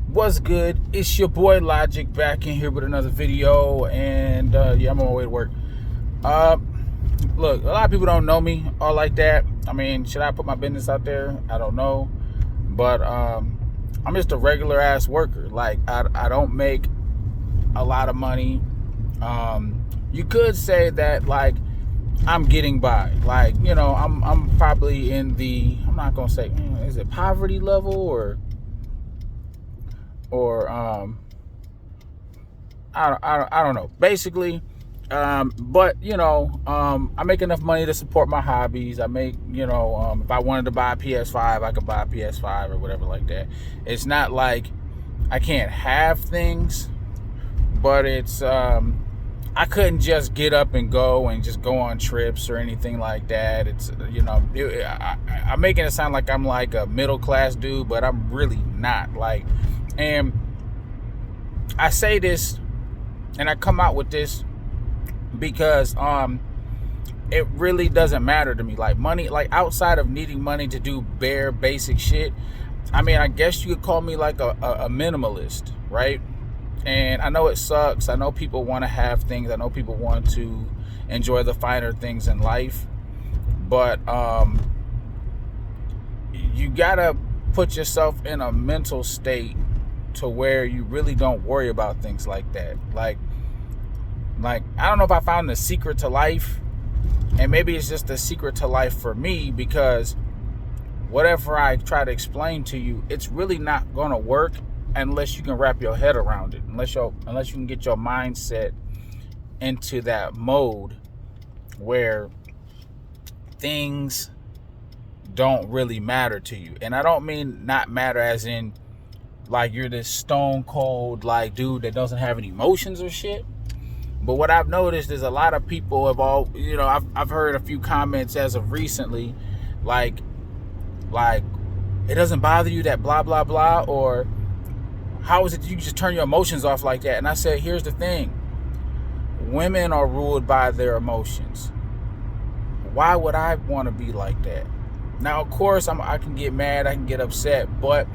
What's good? It's your boy Logic back in here with another video, and yeah, I'm on my way to work. Uh, Look, a lot of people don't know me all like that. I mean, should I put my business out there? I don't know, but I'm just a regular ass worker. Like I don't make a lot of money. You could say that like I'm getting by. Like I'm probably in the, I'm not gonna say is it poverty level or I don't know. Basically, but I make enough money to support my hobbies. I make, if I wanted to buy a PS5, I could buy a PS5 or whatever like that. It's not like I can't have things, but it's I couldn't just get up and go and just go on trips or anything like that. It's I'm making it sound like I'm like a middle class dude, but I'm really not. Like, and I say this and I come out with this because it really doesn't matter to me. Like money, like outside of needing money to do bare basic shit, I mean, I guess you could call me like a minimalist, right? And I know it sucks. I know people want to have things. I know people want to enjoy the finer things in life, but you gotta put yourself in a mental state to where you really don't worry about things like that. Like I don't know if I found the secret to life, and maybe it's just the secret to life for me, because whatever I try to explain to you, it's really not going to work unless you can wrap your head around it, unless you can get your mindset into that mode where things don't really matter to you. And I don't mean not matter as in like you're this stone cold like dude that doesn't have any emotions or shit. But what I've noticed is a lot of people have all, I've heard a few comments as of recently, like it doesn't bother you that blah blah blah, or how is it you just turn your emotions off like that? And I said, here's the thing: women are ruled by their emotions. Why would I want to be like that? Now, of course, I can get mad, I can get upset, but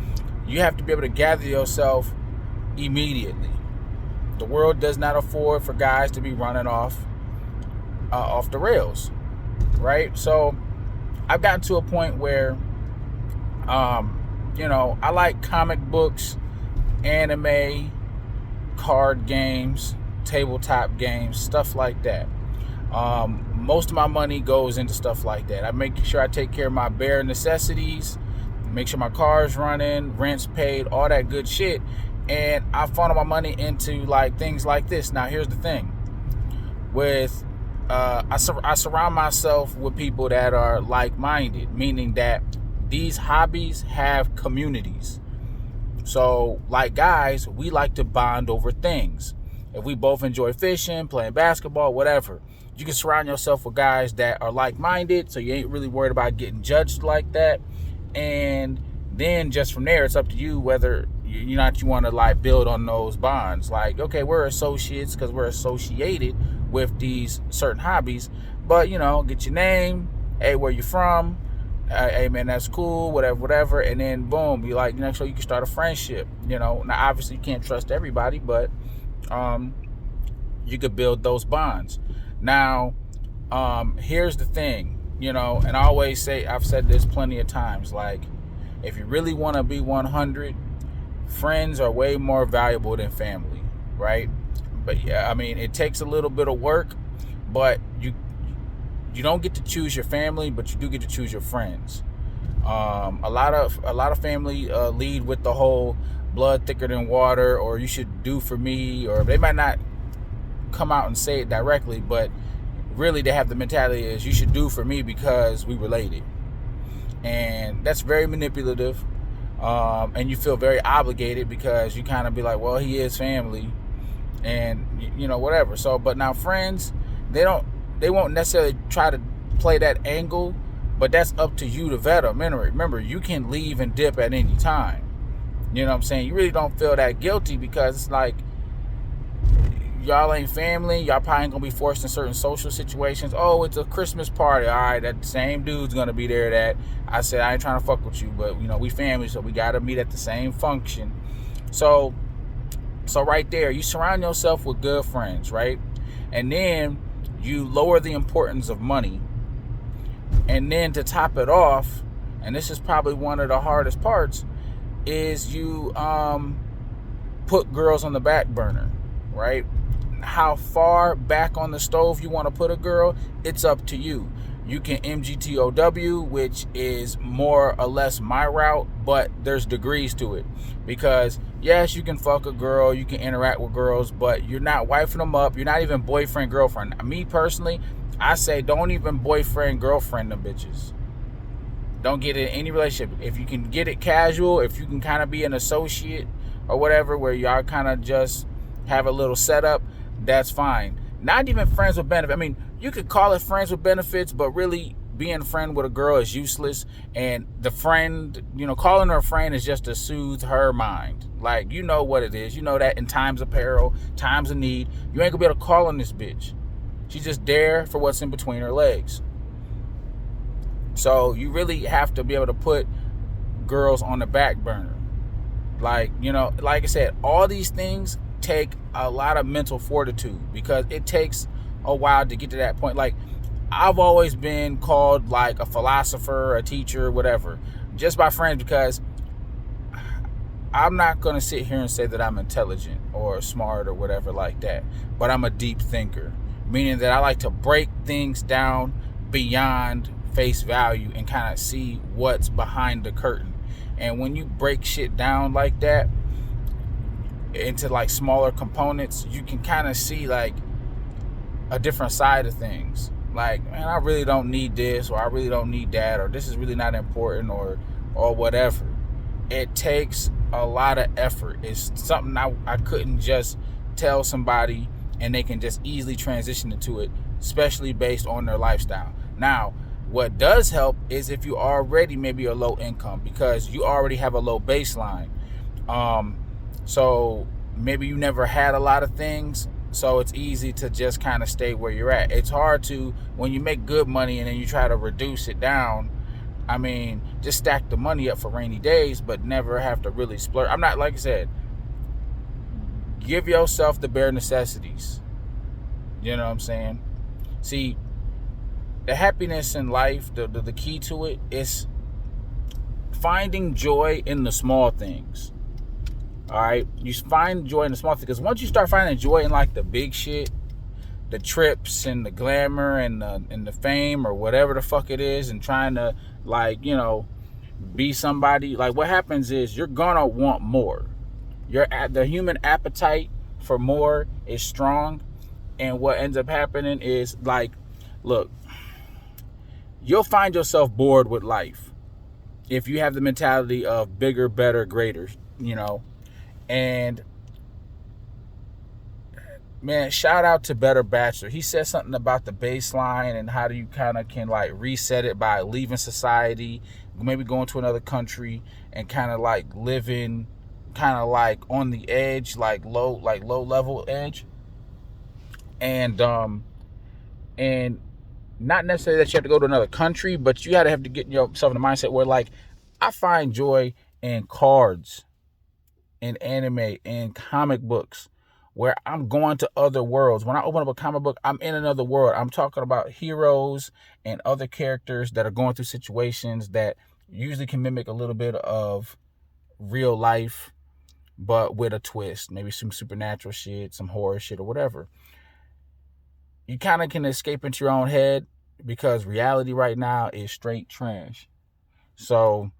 you have to be able to gather yourself immediately. The world does not afford for guys to be running off the rails, right? So I've gotten to a point where, I like comic books, anime, card games, tabletop games, stuff like that. Most of my money goes into stuff like that. I make sure I take care of my bare necessities, make sure my car's running, rent's paid, all that good shit. And I funnel my money into like things like this. Now, here's the thing: with I surround myself with people that are like-minded, meaning that these hobbies have communities. So, like guys, we like to bond over things. If we both enjoy fishing, playing basketball, whatever, you can surround yourself with guys that are like-minded, so you ain't really worried about getting judged like that. And then just from there, it's up to you whether you want to like build on those bonds. Like, okay, we're associates because we're associated with these certain hobbies, but get your name, hey, where you from, hey man, that's cool, whatever, and then boom, you like so you can start a friendship. Now obviously you can't trust everybody, but you could build those bonds. Now, here's the thing, and I always say, I've said this plenty of times, like, if you really want to be 100, friends are way more valuable than family, right? But yeah, I mean, it takes a little bit of work, but you don't get to choose your family, but you do get to choose your friends. A lot of family lead with the whole blood thicker than water, or you should do for me, or they might not come out and say it directly, but really they have the mentality is you should do for me because we related. And that's very manipulative. And you feel very obligated because you kind of be like, well, he is family, and whatever. So, but now friends, they won't necessarily try to play that angle, but that's up to you to vet them. Remember, you can leave and dip at any time. You know what I'm saying? You really don't feel that guilty because it's like, y'all ain't family. Y'all probably ain't gonna be forced in certain social situations. Oh, it's a Christmas party. All right, that same dude's gonna be there. That I said I ain't trying to fuck with you, but we family, so we gotta meet at the same function. So right there, you surround yourself with good friends, right? And then you lower the importance of money. And then to top it off, and this is probably one of the hardest parts, is you put girls on the back burner, right? How far back on the stove you want to put a girl, it's up to you. You can MGTOW, which is more or less my route, but there's degrees to it. Because yes, you can fuck a girl, you can interact with girls, but you're not wifing them up. You're not even boyfriend, girlfriend. Me personally, I say don't even boyfriend, girlfriend them bitches. Don't get in any relationship. If you can get it casual, if you can kind of be an associate or whatever, where y'all kind of just have a little setup, that's fine. Not even friends with benefits. I mean, you could call it friends with benefits, but really being a friend with a girl is useless. And the friend, calling her a friend is just to soothe her mind. Like, you know what it is. You know that in times of peril, times of need, you ain't gonna be able to call on this bitch. She's just there for what's in between her legs. So you really have to be able to put girls on the back burner. Like I said, all these things take a lot of mental fortitude, because it takes a while to get to that point. Like, I've always been called like a philosopher, a teacher, whatever, just by friends, because I'm not going to sit here and say that I'm intelligent or smart or whatever like that, but I'm a deep thinker, meaning that I like to break things down beyond face value and kind of see what's behind the curtain. And when you break shit down like that into like smaller components, you can kind of see like a different side of things. Like, man, I really don't need this, or I really don't need that, or this is really not important, or whatever. It takes a lot of effort. It's something I couldn't just tell somebody and they can just easily transition into it, especially based on their lifestyle. Now, what does help is if you already maybe a low income, because you already have a low baseline. So maybe you never had a lot of things, so it's easy to just kind of stay where you're at. It's hard to, when you make good money and then you try to reduce it down, I mean, just stack the money up for rainy days, but never have to really splurge. I'm not, like I said, give yourself the bare necessities. You know what I'm saying? See, the happiness in life, the key to it is finding joy in the small things. All right, you find joy in the small things, because once you start finding joy in like the big shit, the trips and the glamour and the fame or whatever the fuck it is, and trying to be somebody, like, what happens is you're gonna want more. The human appetite for more is strong, and what ends up happening is, like, look, you'll find yourself bored with life if you have the mentality of bigger, better, greater, And man, shout out to Better Bachelor. He said something about the baseline and how do you kind of can like reset it by leaving society, maybe going to another country and kind of like living kind of like on the edge, like low level edge. And not necessarily that you have to go to another country, but you have to get yourself in the mindset where, like, I find joy in cards, in anime, in comic books, where I'm going to other worlds. When I open up a comic book, I'm in another world. I'm talking about heroes and other characters that are going through situations that usually can mimic a little bit of real life, but with a twist, maybe some supernatural shit, some horror shit, or whatever. You kind of can escape into your own head, because reality right now is straight trash. So,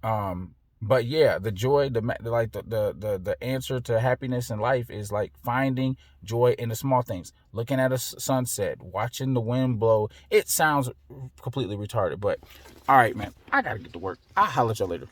but yeah, the joy, the answer to happiness in life is like finding joy in the small things. Looking at a sunset, watching the wind blow. It sounds completely retarded, but all right, man, I gotta get to work. I'll holler at y'all later.